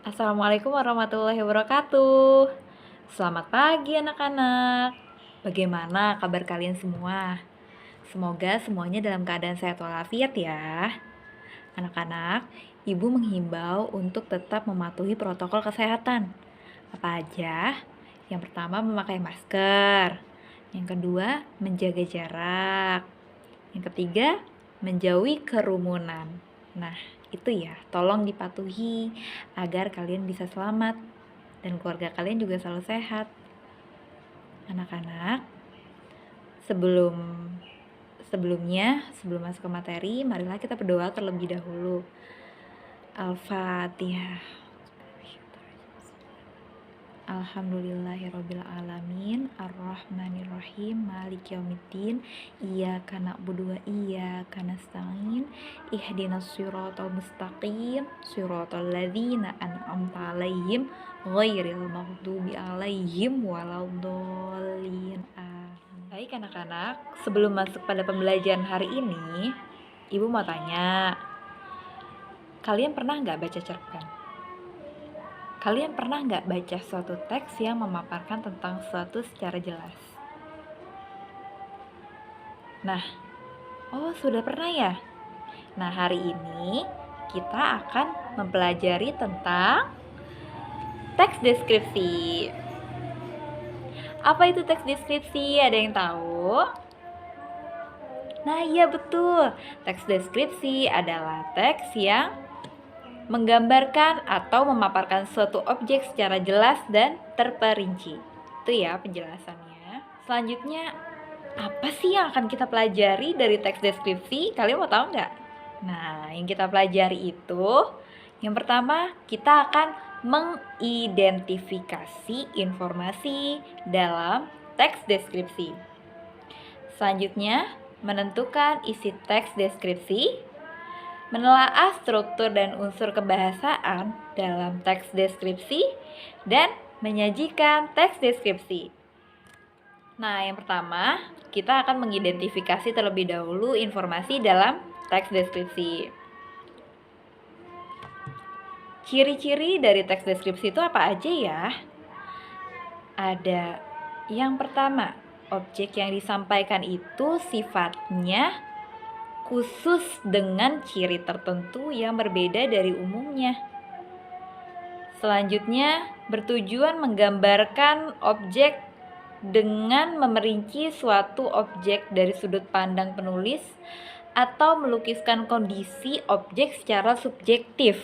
Assalamualaikum warahmatullahi wabarakatuh. Selamat pagi anak-anak. Bagaimana kabar kalian semua? Semoga semuanya dalam keadaan sehat walafiat ya. Anak-anak, Ibu menghimbau untuk tetap mematuhi protokol kesehatan. Apa aja? Yang pertama memakai masker. Yang kedua, menjaga jarak. Yang ketiga, menjauhi kerumunan. Nah, itu ya, tolong dipatuhi agar kalian bisa selamat dan keluarga kalian juga selalu sehat. Anak-anak, sebelum masuk ke materi, marilah kita berdoa terlebih dahulu. Al-Fatihah. Alhamdulillahirrabbilalamin Ar-Rahmanirrahim Maliki yaumiddin Iyyaka na'budu wa iyyaka nasta'in Ihdinas siratal mustaqim Siratal ladzina an'amta 'alaihim ghairil maghdubi 'alaihim waladdallin. Baik anak-anak, sebelum masuk pada pembelajaran hari ini, Ibu mau tanya, kalian pernah nggak baca cerpen? Kalian pernah nggak baca suatu teks yang memaparkan tentang sesuatu secara jelas? Nah, sudah pernah ya? Nah, hari ini kita akan mempelajari tentang teks deskripsi. Apa itu teks deskripsi? Ada yang tahu? Nah, iya betul. Teks deskripsi adalah teks yang menggambarkan atau memaparkan suatu objek secara jelas dan terperinci. Itu ya penjelasannya. Selanjutnya, apa sih yang akan kita pelajari dari teks deskripsi? Kalian mau tahu nggak? Nah, yang kita pelajari itu, yang pertama kita akan mengidentifikasi informasi dalam teks deskripsi. Selanjutnya, menentukan isi teks deskripsi, menelaah struktur dan unsur kebahasaan dalam teks deskripsi, dan menyajikan teks deskripsi. Nah, yang pertama, kita akan mengidentifikasi terlebih dahulu informasi dalam teks deskripsi. Ciri-ciri dari teks deskripsi itu apa aja ya? Ada yang pertama, objek yang disampaikan itu sifatnya khusus dengan ciri tertentu yang berbeda dari umumnya. Selanjutnya, bertujuan menggambarkan objek dengan memerinci suatu objek dari sudut pandang penulis atau melukiskan kondisi objek secara subjektif.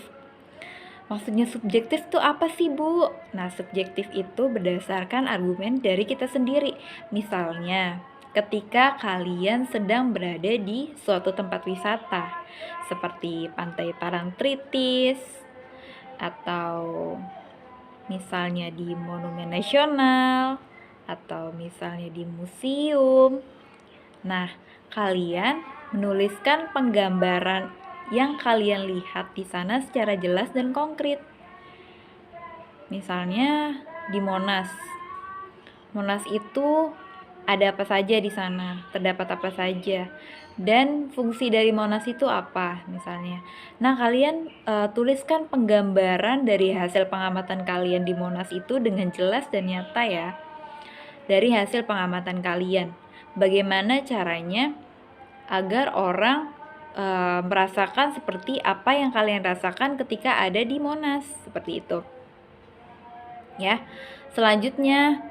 Maksudnya subjektif itu apa sih, Bu? Nah, subjektif itu berdasarkan argumen dari kita sendiri. Misalnya, ketika kalian sedang berada di suatu tempat wisata seperti Pantai Parangtritis atau misalnya di Monumen Nasional atau misalnya di museum. Nah, kalian menuliskan penggambaran yang kalian lihat di sana secara jelas dan konkret. Misalnya di Monas. Monas itu ada apa saja di sana, terdapat apa saja, dan fungsi dari Monas itu apa misalnya. Nah, kalian tuliskan penggambaran dari hasil pengamatan kalian di Monas itu dengan jelas dan nyata ya. Dari hasil pengamatan kalian, bagaimana caranya agar orang merasakan seperti apa yang kalian rasakan ketika ada di Monas, seperti itu. Ya. Selanjutnya,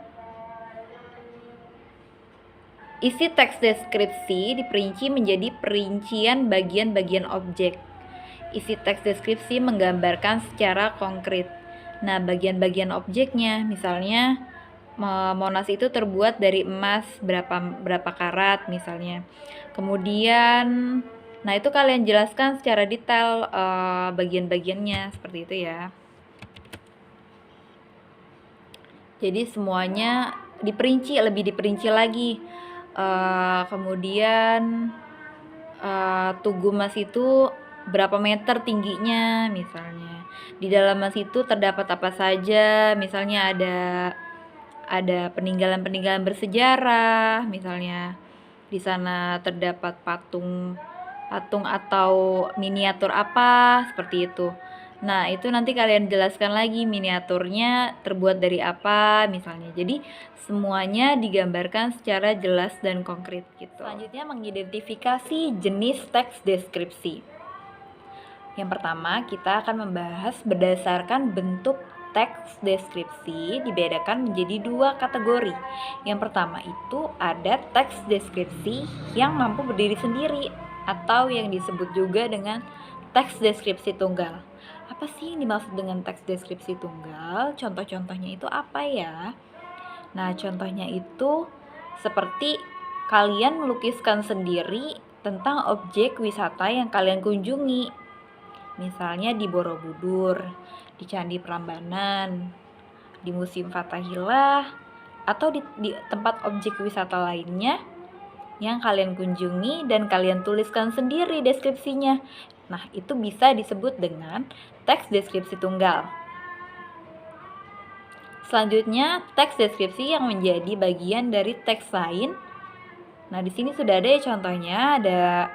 isi teks deskripsi diperinci menjadi perincian bagian-bagian objek. Isi teks deskripsi menggambarkan secara konkret. Nah, bagian-bagian objeknya, misalnya Monas itu terbuat dari emas berapa karat misalnya. Kemudian, nah itu kalian jelaskan secara detail bagian-bagiannya seperti itu ya. Jadi semuanya lebih diperinci lagi. Kemudian Tugu emas itu berapa meter tingginya misalnya. Di dalam emas itu terdapat apa saja, misalnya ada peninggalan-peninggalan bersejarah, misalnya di sana terdapat patung atau miniatur apa, seperti itu. Nah, itu nanti kalian jelaskan lagi miniaturnya terbuat dari apa misalnya. Jadi, semuanya digambarkan secara jelas dan konkret gitu. Selanjutnya, mengidentifikasi jenis teks deskripsi. Yang pertama, kita akan membahas berdasarkan bentuk teks deskripsi dibedakan menjadi dua kategori. Yang pertama itu ada teks deskripsi yang mampu berdiri sendiri atau yang disebut juga dengan teks deskripsi tunggal. Apa sih yang dimaksud dengan teks deskripsi tunggal? Contoh-contohnya itu apa ya? Nah, contohnya itu seperti kalian melukiskan sendiri tentang objek wisata yang kalian kunjungi. Misalnya di Borobudur, di Candi Prambanan, di Museum Fathahillah, atau di tempat objek wisata lainnya yang kalian kunjungi dan kalian tuliskan sendiri deskripsinya. Nah, itu bisa disebut dengan teks deskripsi tunggal. Selanjutnya, teks deskripsi yang menjadi bagian dari teks lain. Nah, di sini sudah ada ya contohnya, ada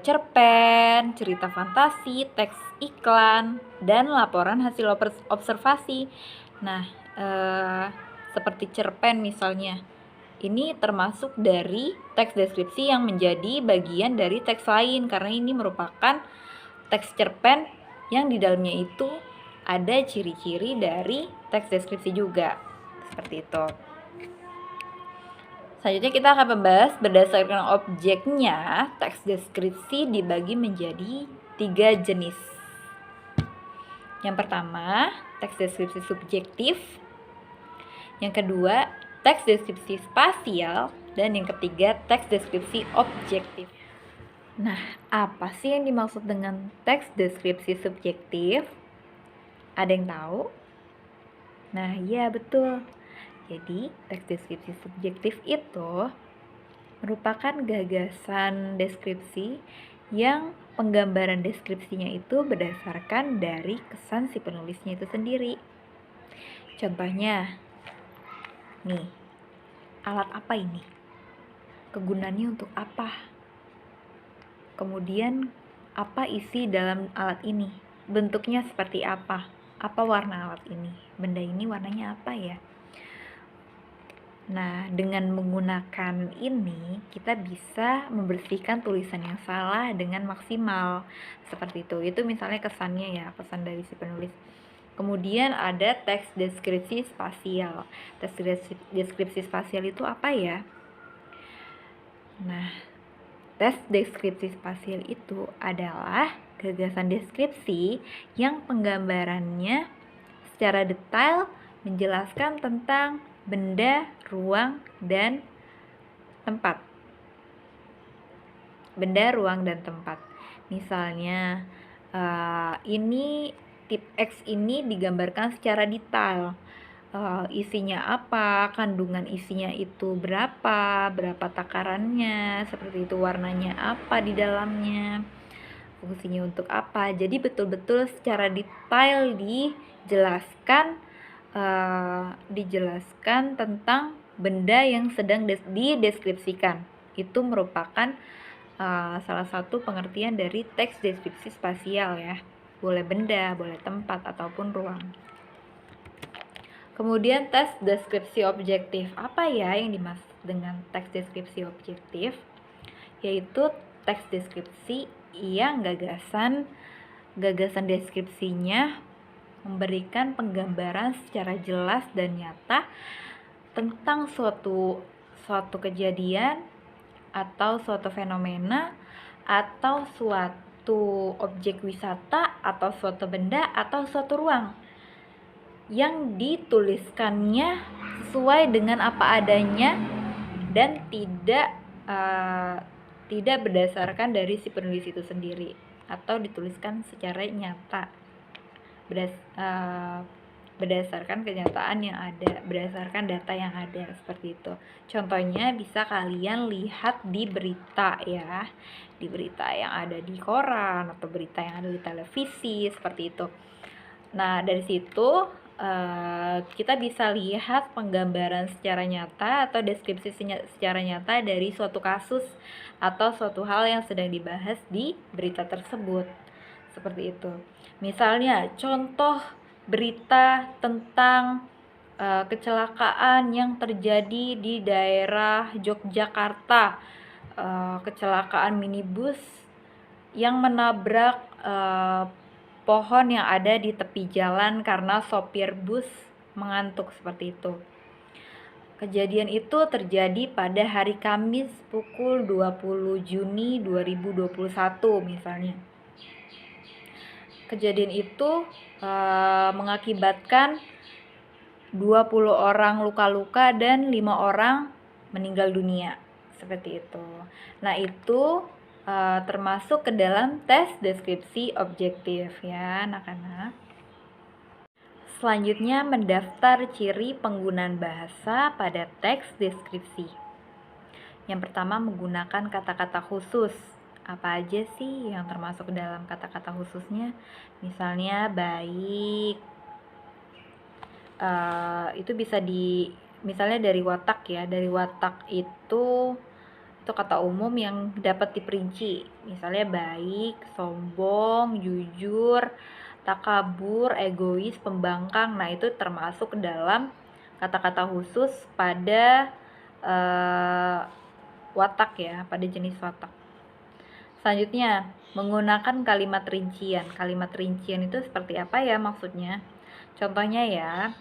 cerpen, cerita fantasi, teks iklan, dan laporan hasil observasi. Nah, seperti cerpen misalnya, ini termasuk dari teks deskripsi yang menjadi bagian dari teks lain karena ini merupakan teks cerpen yang di dalamnya itu ada ciri-ciri dari teks deskripsi juga. Seperti itu. Selanjutnya kita akan membahas berdasarkan objeknya, teks deskripsi dibagi menjadi 3 jenis. Yang pertama, teks deskripsi subjektif. Yang kedua, teks deskripsi spasial. Dan yang ketiga, teks deskripsi objektif. Nah, apa sih yang dimaksud dengan teks deskripsi subjektif? Ada yang tahu? Nah, iya betul. Jadi, teks deskripsi subjektif itu merupakan gagasan deskripsi yang penggambaran deskripsinya itu berdasarkan dari kesan si penulisnya itu sendiri. Contohnya, nih, alat apa ini? Kegunaannya untuk apa? Kemudian, apa isi dalam alat ini? Bentuknya seperti apa? Apa warna alat ini? Benda ini warnanya apa ya? Nah, dengan menggunakan ini, kita bisa membersihkan tulisan yang salah dengan maksimal. Seperti itu. Itu misalnya kesannya ya, pesan dari si penulis. Kemudian ada teks deskripsi spasial. Teks deskripsi spasial itu apa ya? Nah, teks deskripsi spasial itu adalah gagasan deskripsi yang penggambarannya secara detail menjelaskan tentang benda, ruang, dan tempat. Benda, ruang, dan tempat. Misalnya, ini tip X ini digambarkan secara detail. Isinya apa, kandungan isinya itu berapa takarannya, seperti itu, warnanya apa di dalamnya, fungsinya untuk apa. Jadi betul-betul secara detail dijelaskan tentang benda yang sedang dideskripsikan. Itu merupakan salah satu pengertian dari teks deskripsi spasial ya. Boleh benda, boleh tempat, ataupun ruang. Kemudian teks deskripsi objektif. Apa ya yang dimaksud dengan teks deskripsi objektif? Yaitu teks deskripsi yang gagasan deskripsinya memberikan penggambaran secara jelas dan nyata tentang suatu kejadian atau suatu fenomena atau suatu objek wisata atau suatu benda atau suatu ruang yang dituliskannya sesuai dengan apa adanya dan tidak berdasarkan dari si penulis itu sendiri atau dituliskan secara nyata berdasarkan kenyataan yang ada, berdasarkan data yang ada, seperti itu. Contohnya bisa kalian lihat di berita ya, di berita yang ada di koran atau berita yang ada di televisi, seperti itu. Nah, dari situ kita bisa lihat penggambaran secara nyata atau deskripsi secara nyata dari suatu kasus atau suatu hal yang sedang dibahas di berita tersebut. seperti itu. Misalnya contoh berita tentang kecelakaan yang terjadi di daerah Yogyakarta, kecelakaan minibus yang menabrak pohon yang ada di tepi jalan karena sopir bus mengantuk, seperti itu. Kejadian itu terjadi pada hari Kamis pukul 20 Juni 2021 misalnya. Kejadian itu mengakibatkan 20 orang luka-luka dan 5 orang meninggal dunia, seperti itu. Nah, itu termasuk ke dalam tes deskripsi objektif ya anak-anak. Selanjutnya, mendaftar ciri penggunaan bahasa pada teks deskripsi. Yang pertama, menggunakan kata-kata khusus. Apa aja sih yang termasuk dalam kata-kata khususnya? Misalnya baik, itu bisa misalnya dari watak ya. Dari watak itu kata umum yang dapat diperinci. Misalnya baik, sombong, jujur, takabur, egois, pembangkang. Nah, itu termasuk ke dalam kata-kata khusus pada watak ya, pada jenis watak. Selanjutnya, menggunakan kalimat rincian. Kalimat rincian itu seperti apa ya maksudnya? Contohnya ya,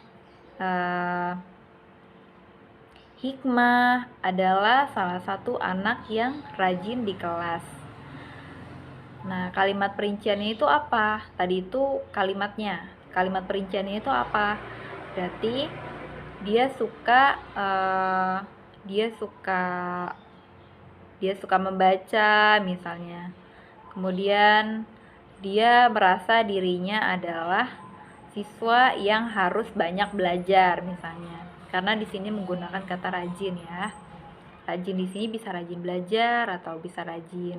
Hikmah adalah salah satu anak yang rajin di kelas. Nah, kalimat perinciannya itu apa? Tadi itu kalimatnya. Kalimat perinciannya itu apa? Berarti dia suka membaca misalnya. Kemudian dia merasa dirinya adalah siswa yang harus banyak belajar misalnya. Karena di sini menggunakan kata rajin ya. Rajin di sini bisa rajin belajar atau bisa rajin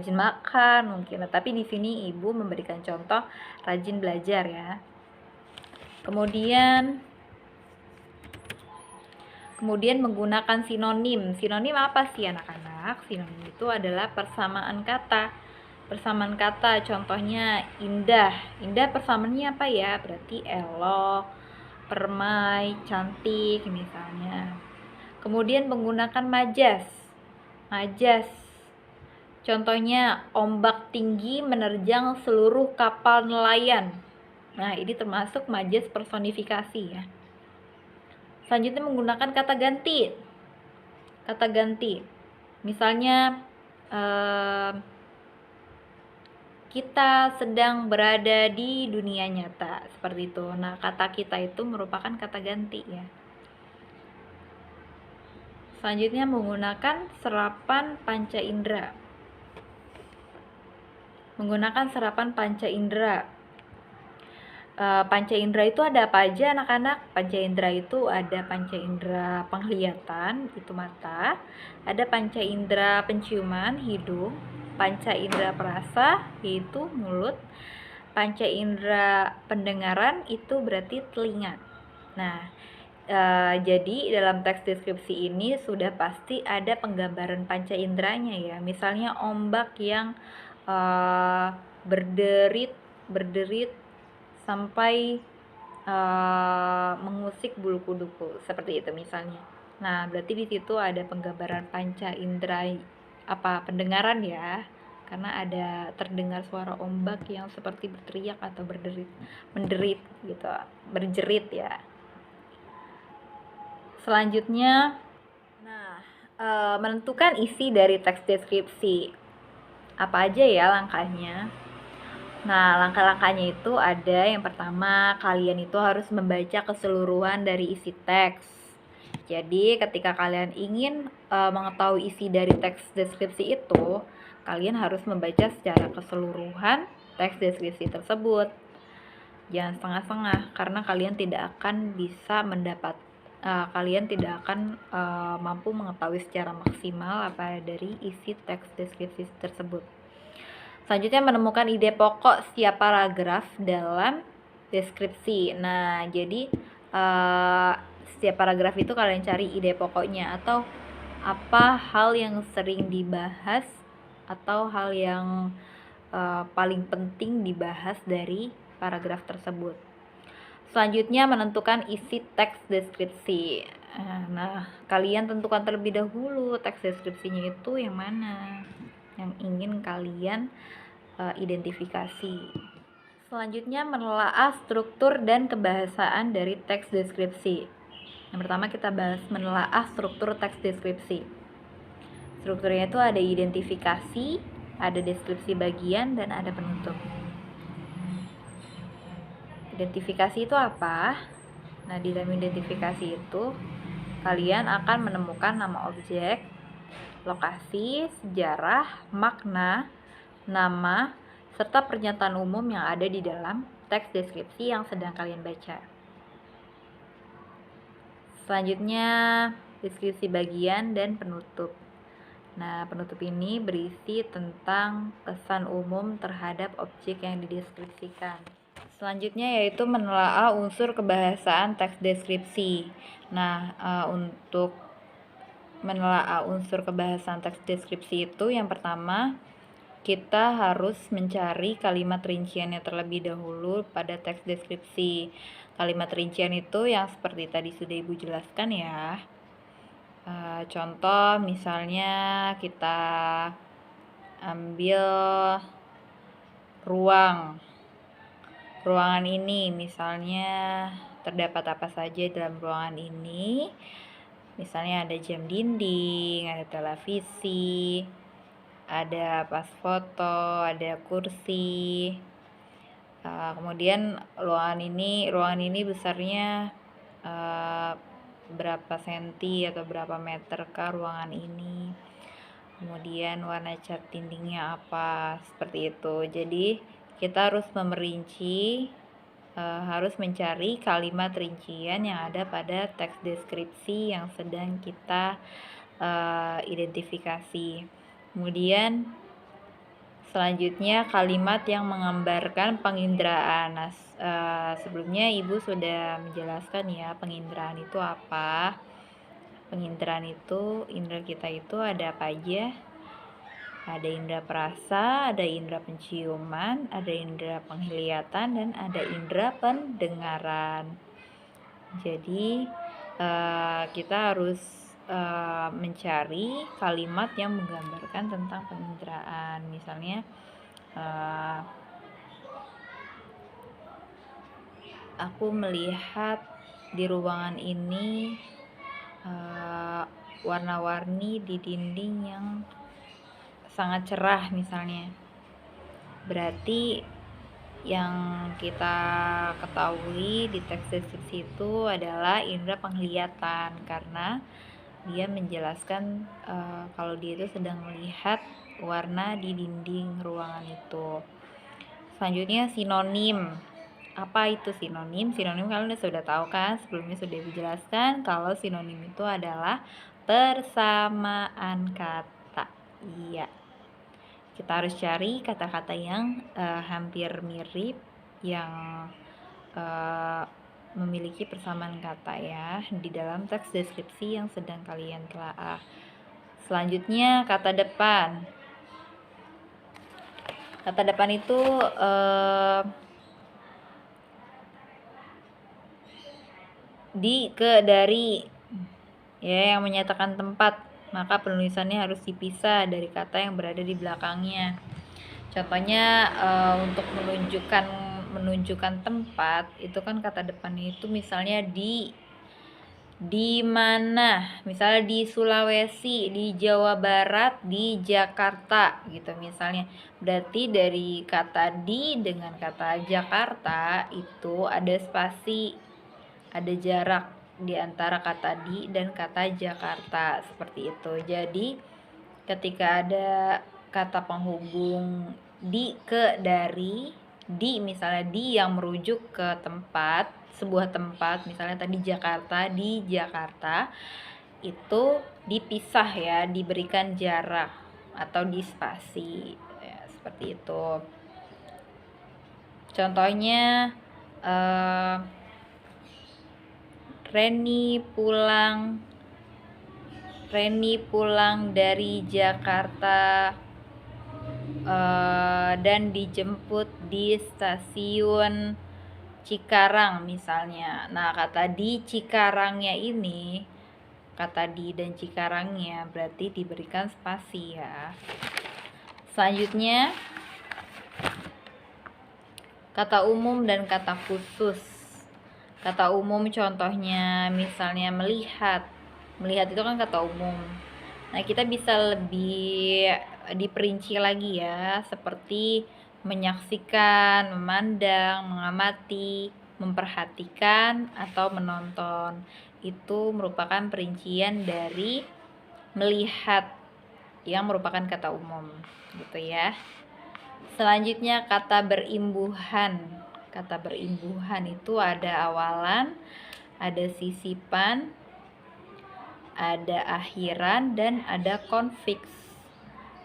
makan mungkin. Tapi di sini ibu memberikan contoh rajin belajar ya. Kemudian menggunakan sinonim. Sinonim apa sih anak-anak? Sinonim itu adalah persamaan kata. Persamaan kata contohnya indah. Indah persamaannya apa ya? Berarti elok, permai, cantik misalnya. Kemudian menggunakan majas. Majas. Contohnya ombak tinggi menerjang seluruh kapal nelayan. Nah, ini termasuk majas personifikasi ya. Selanjutnya menggunakan kata ganti. Kata ganti. Misalnya kita sedang berada di dunia nyata, seperti itu. Nah, kata kita itu merupakan kata ganti ya. Selanjutnya menggunakan serapan panca indera. Menggunakan serapan panca indera. Panca indera itu ada apa aja anak-anak? Panca indera itu ada panca indera penglihatan, itu mata. Ada panca indera penciuman, hidung. Panca indera perasa, yaitu mulut. Panca indera pendengaran itu berarti telinga. Nah, jadi dalam teks deskripsi ini sudah pasti ada penggambaran panca inderanya ya. Misalnya ombak yang berderit sampai mengusik bulu kuduku, seperti itu misalnya. Nah, berarti di situ ada penggambaran panca indera pendengaran ya, karena ada terdengar suara ombak yang seperti berteriak atau menderit gitu, berjerit ya. Selanjutnya, menentukan isi dari teks deskripsi. Apa aja ya langkahnya? Nah, langkah-langkahnya itu ada yang pertama, kalian itu harus membaca keseluruhan dari isi teks. Jadi, ketika kalian ingin mengetahui isi dari teks deskripsi itu, kalian harus membaca secara keseluruhan teks deskripsi tersebut. Jangan setengah-setengah, karena kalian tidak akan mampu mengetahui secara maksimal apa dari isi teks deskripsi tersebut. Selanjutnya menemukan ide pokok setiap paragraf dalam deskripsi. Nah, jadi setiap paragraf itu kalian cari ide pokoknya atau apa hal yang sering dibahas atau hal yang paling penting dibahas dari paragraf tersebut. Selanjutnya menentukan isi teks deskripsi. Nah, kalian tentukan terlebih dahulu teks deskripsinya itu yang mana yang ingin kalian identifikasi. Selanjutnya menelaah struktur dan kebahasaan dari teks deskripsi. Yang pertama kita bahas menelaah struktur teks deskripsi. Strukturnya itu ada identifikasi, ada deskripsi bagian, dan ada penutup. Identifikasi itu apa? Nah, di dalam identifikasi itu kalian akan menemukan nama objek, lokasi, sejarah, makna, nama, serta pernyataan umum yang ada di dalam teks deskripsi yang sedang kalian baca. Selanjutnya, deskripsi bagian dan penutup. Nah, penutup ini berisi tentang kesan umum terhadap objek yang dideskripsikan. Selanjutnya yaitu menelaah unsur kebahasaan teks deskripsi. Nah, untuk menelaah unsur kebahasaan teks deskripsi itu yang pertama kita harus mencari kalimat rinciannya terlebih dahulu pada teks deskripsi. Kalimat rincian itu yang seperti tadi sudah Ibu jelaskan ya. Contoh misalnya kita ambil ruangan ini, misalnya terdapat apa saja dalam ruangan ini. Misalnya ada jam dinding, ada televisi, ada pas foto, ada kursi. Kemudian ruangan ini besarnya berapa senti atau berapa meter ke ruangan ini. Kemudian warna cat dindingnya apa, seperti itu. Jadi kita harus harus mencari kalimat rincian yang ada pada teks deskripsi yang sedang kita identifikasi. Kemudian selanjutnya kalimat yang menggambarkan penginderaan. Nah, sebelumnya Ibu sudah menjelaskan ya penginderaan itu apa. Penginderaan itu, indera kita itu ada apa aja? Ada indera perasa, ada indera penciuman, ada indera penglihatan, dan ada indera pendengaran. Jadi kita harus mencari kalimat yang menggambarkan tentang penginderaan. Misalnya aku melihat di ruangan ini warna-warni di dinding yang sangat cerah misalnya. Berarti yang kita ketahui di teks deskripsi itu adalah indera penglihatan, karena dia menjelaskan kalau dia itu sedang melihat warna di dinding ruangan itu. Selanjutnya sinonim. Apa itu sinonim? Sinonim kalian sudah tahu kan, sebelumnya sudah dijelaskan kalau sinonim itu adalah persamaan kata. Iya. Kita harus cari kata-kata yang hampir mirip, yang memiliki persamaan kata ya di dalam teks deskripsi yang sedang kalian telaah. Selanjutnya kata depan. Kata depan itu dari ya yang menyatakan tempat, maka penulisannya harus dipisah dari kata yang berada di belakangnya. Contohnya untuk menunjukkan tempat itu kan kata depannya itu misalnya di mana, misalnya di Sulawesi, di Jawa Barat, di Jakarta gitu misalnya. Berarti dari kata di dengan kata Jakarta itu ada spasi, ada jarak di antara kata di dan kata Jakarta, seperti itu. Jadi ketika ada kata penghubung di ke dari, di misalnya di yang merujuk ke tempat, sebuah tempat, misalnya tadi Jakarta, di Jakarta, itu dipisah ya, diberikan jarak atau di spasi ya, seperti itu. Contohnya Reni pulang dari Jakarta dan dijemput di stasiun Cikarang misalnya. Nah, kata di Cikarangnya ini, kata di dan Cikarangnya berarti diberikan spasi ya. Selanjutnya, kata umum dan kata khusus. Kata umum contohnya misalnya melihat. Melihat itu kan kata umum. Nah, kita bisa lebih diperinci lagi ya, seperti menyaksikan, memandang, mengamati, memperhatikan, atau menonton. Itu merupakan perincian dari melihat yang merupakan kata umum, gitu ya. Selanjutnya kata berimbuhan. Kata berimbuhan itu ada awalan, ada sisipan, ada akhiran, dan ada konfiks.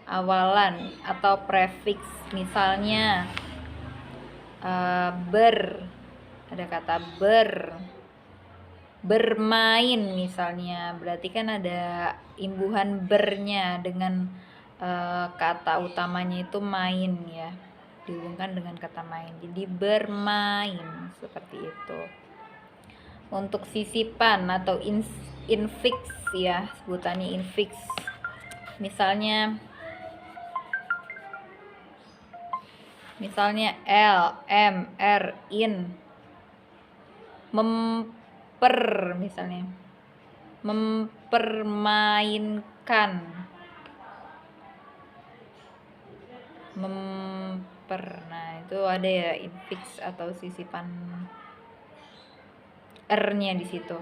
Awalan atau prefiks misalnya ada kata bermain misalnya, berarti kan ada imbuhan bernya dengan kata utamanya itu main ya, dihubungkan dengan kata main, jadi bermain seperti itu. Untuk sisipan atau infiks ya, sebutannya infiks, misalnya L, M, R, in, misalnya mempermainkan, nah itu ada ya infiks atau sisipan R-nya di situ.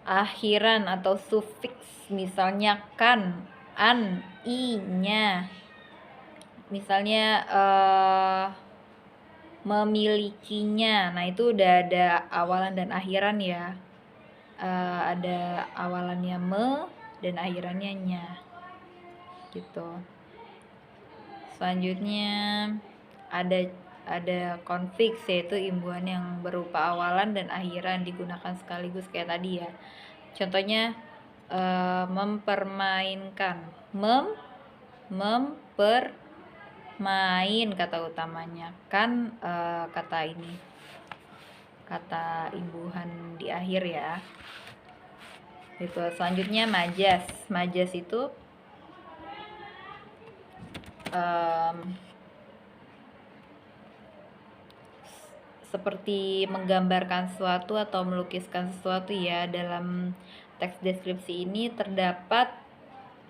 Akhiran atau sufiks misalnya kan, an, i-nya, misalnya memilikinya. Nah, itu udah ada awalan dan akhiran ya. Ada awalannya me dan akhirannya nya. Gitu. Selanjutnya ada konfiks, yaitu imbuhan yang berupa awalan dan akhiran digunakan sekaligus kayak tadi ya. Contohnya mempermainkan, mempermain kata utamanya, kan kata ini, kata imbuhan di akhir ya. Itu. Selanjutnya majas itu seperti menggambarkan sesuatu atau melukiskan sesuatu ya. Dalam teks deskripsi ini terdapat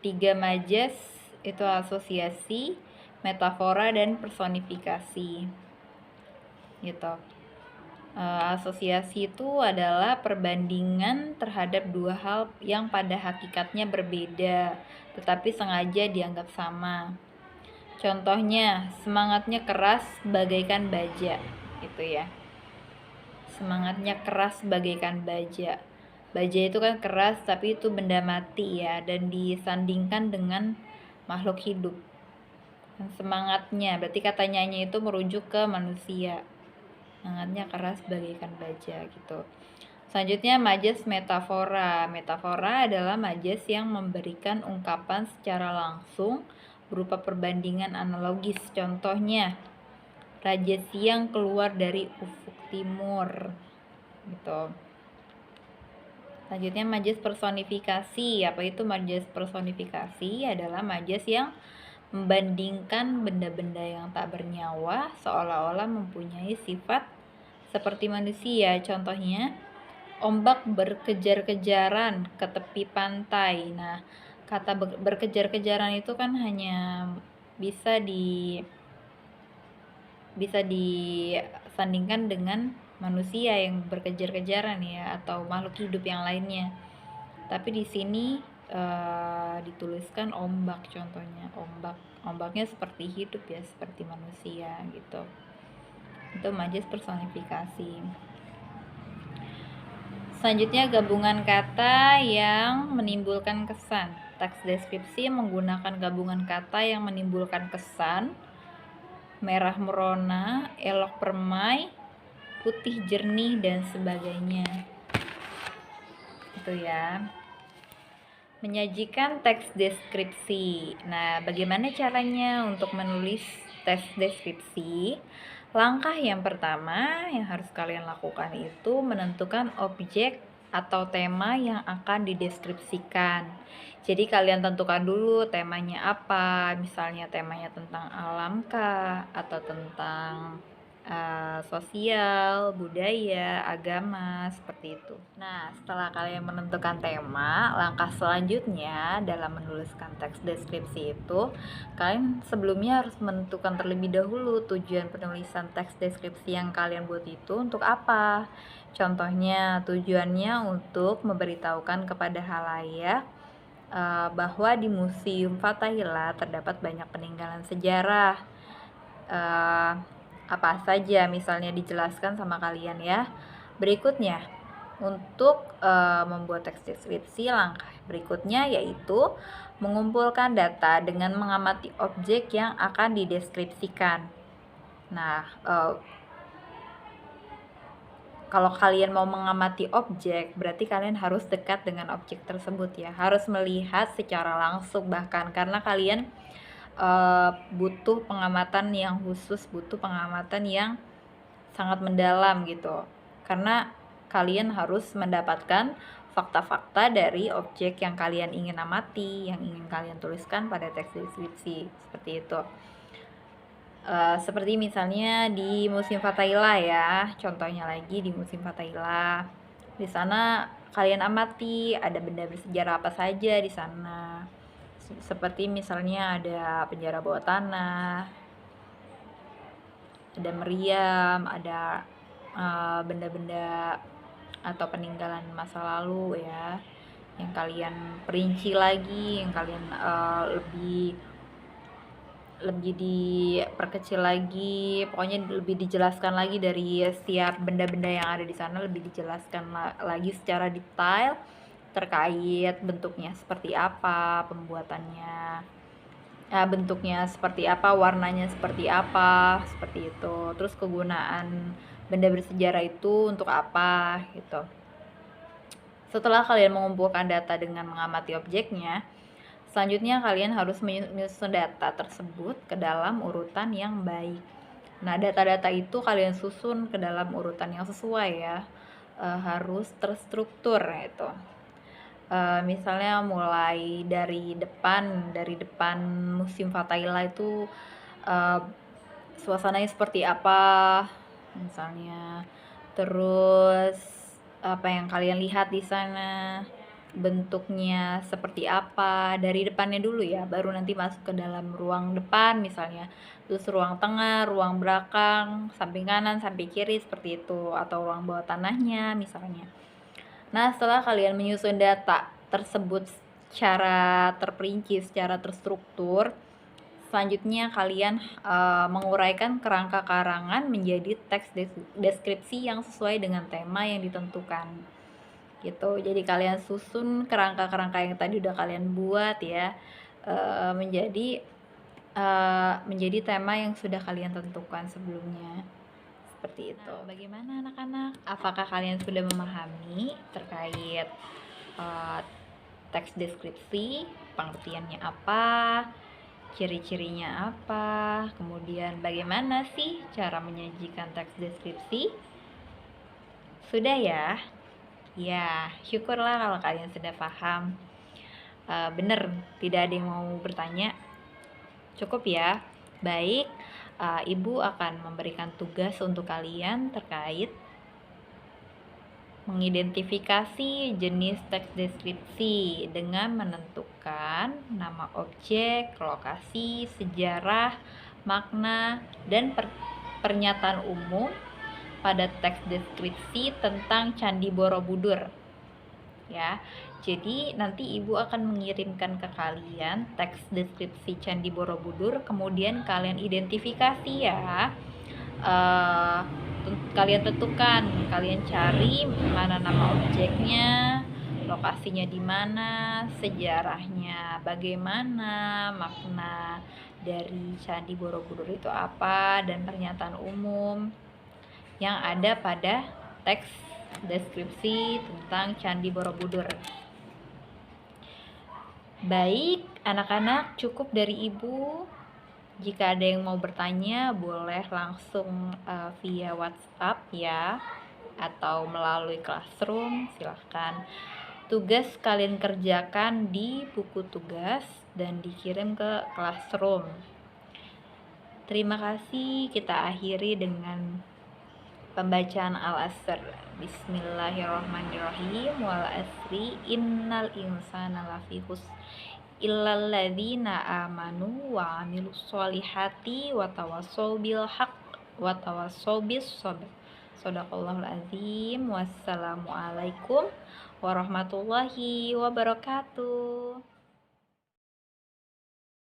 3 majas, itu asosiasi, metafora, dan personifikasi gitu. Asosiasi itu adalah perbandingan terhadap dua hal yang pada hakikatnya berbeda tetapi sengaja dianggap sama. Contohnya, semangatnya keras bagaikan baja, gitu ya. Semangatnya keras bagaikan baja. Baja itu kan keras, tapi itu benda mati ya, dan disandingkan dengan makhluk hidup. Dan semangatnya, berarti katanya itu merujuk ke manusia. Semangatnya keras bagaikan baja gitu. Selanjutnya majas metafora. Metafora adalah majas yang memberikan ungkapan secara langsung berupa perbandingan analogis. Contohnya, raja siang keluar dari ufuk timur gitu. Selanjutnya majas personifikasi. Apa itu majas personifikasi? Adalah majas yang membandingkan benda-benda yang tak bernyawa seolah-olah mempunyai sifat seperti manusia. Contohnya, ombak berkejar-kejaran ke tepi pantai. Nah, kata berkejar-kejaran itu kan hanya bisa disandingkan dengan manusia yang berkejar-kejaran ya, atau makhluk hidup yang lainnya. Tapi di sini dituliskan ombak, contohnya ombaknya seperti hidup ya, seperti manusia gitu. Itu majas personifikasi. Selanjutnya gabungan kata yang menimbulkan kesan. Teks deskripsi menggunakan gabungan kata yang menimbulkan kesan: merah merona, elok permai, putih jernih, dan sebagainya. Itu ya. Menyajikan teks deskripsi. Nah, bagaimana caranya untuk menulis teks deskripsi? Langkah yang pertama yang harus kalian lakukan itu menentukan objek atau tema yang akan dideskripsikan. Jadi kalian tentukan dulu temanya apa, misalnya temanya tentang alam kah, atau tentang sosial, budaya, agama, seperti itu. Nah, setelah kalian menentukan tema, langkah selanjutnya dalam menuliskan teks deskripsi itu, kalian sebelumnya harus menentukan terlebih dahulu tujuan penulisan teks deskripsi yang kalian buat itu untuk apa. Contohnya, tujuannya untuk memberitahukan kepada halayak bahwa di Museum Fathahillah terdapat banyak peninggalan sejarah. Apa saja misalnya dijelaskan sama kalian ya. Berikutnya, untuk membuat teks deskripsi, langkah berikutnya yaitu mengumpulkan data dengan mengamati objek yang akan dideskripsikan. Nah, kalau kalian mau mengamati objek, berarti kalian harus dekat dengan objek tersebut ya, harus melihat secara langsung bahkan, karena kalian butuh pengamatan yang khusus, butuh pengamatan yang sangat mendalam gitu, karena kalian harus mendapatkan fakta-fakta dari objek yang kalian ingin amati, yang ingin kalian tuliskan pada teks deskripsi, seperti itu. Seperti misalnya di Museum Fathahillah ya, contohnya lagi di Museum Fathahillah, di sana kalian amati ada benda bersejarah apa saja di sana, seperti misalnya ada penjara bawah tanah, ada meriam, ada benda-benda atau peninggalan masa lalu ya, yang kalian perinci lagi, yang kalian lebih diperkecil lagi, pokoknya lebih dijelaskan lagi dari setiap benda-benda yang ada di sana, lebih dijelaskan lagi secara detail terkait bentuknya seperti apa, pembuatannya, bentuknya seperti apa, warnanya seperti apa, seperti itu. Terus kegunaan benda bersejarah itu untuk apa gitu. Setelah kalian mengumpulkan data dengan mengamati objeknya, selanjutnya kalian harus menyusun data tersebut ke dalam urutan yang baik. Nah, data-data itu kalian susun ke dalam urutan yang sesuai ya, harus terstruktur itu. Misalnya mulai dari depan Museum Fathahillah itu suasananya seperti apa misalnya, terus apa yang kalian lihat di sana, bentuknya seperti apa, dari depannya dulu ya, baru nanti masuk ke dalam ruang depan misalnya, terus ruang tengah, ruang belakang, samping kanan, samping kiri, seperti itu, atau ruang bawah tanahnya misalnya. Nah, setelah kalian menyusun data tersebut secara terperinci, secara terstruktur, selanjutnya kalian menguraikan kerangka karangan menjadi teks deskripsi yang sesuai dengan tema yang ditentukan. Gitu. Jadi kalian susun kerangka-kerangka yang tadi udah kalian buat ya, menjadi tema yang sudah kalian tentukan sebelumnya. Seperti itu. Nah, bagaimana anak-anak? Apakah kalian sudah memahami terkait teks deskripsi, pengertiannya apa, ciri-cirinya apa, kemudian bagaimana sih cara menyajikan teks deskripsi? Sudah ya? Ya, syukurlah kalau kalian sudah paham. Bener, tidak ada yang mau bertanya? Cukup ya? Baik, Ibu akan memberikan tugas untuk kalian terkait mengidentifikasi jenis teks deskripsi dengan menentukan nama objek, lokasi, sejarah, makna, dan pernyataan umum pada teks deskripsi tentang Candi Borobudur. Ya, jadi nanti Ibu akan mengirimkan ke kalian teks deskripsi Candi Borobudur, kemudian kalian identifikasi ya. Kalian tentukan, kalian cari mana nama objeknya, lokasinya di mana, sejarahnya bagaimana, makna dari Candi Borobudur itu apa, dan pernyataan umum yang ada pada teks deskripsi tentang Candi Borobudur. Baik, anak-anak, cukup dari Ibu. Jika ada yang mau bertanya, boleh langsung via WhatsApp ya, atau melalui Classroom, silahkan. Tugas kalian kerjakan di buku tugas dan dikirim ke Classroom. Terima kasih, kita akhiri dengan pembacaan Al-Asr. Bismillahirrahmanirrahim. Wal asri innal insana lafi khusr illal ladzina amanu wa amilus solihati wa tawassaw bil haqq wa tawassaw bis sabr. Shadaqallahul azim. Wassalamualaikum warahmatullahi wabarakatuh.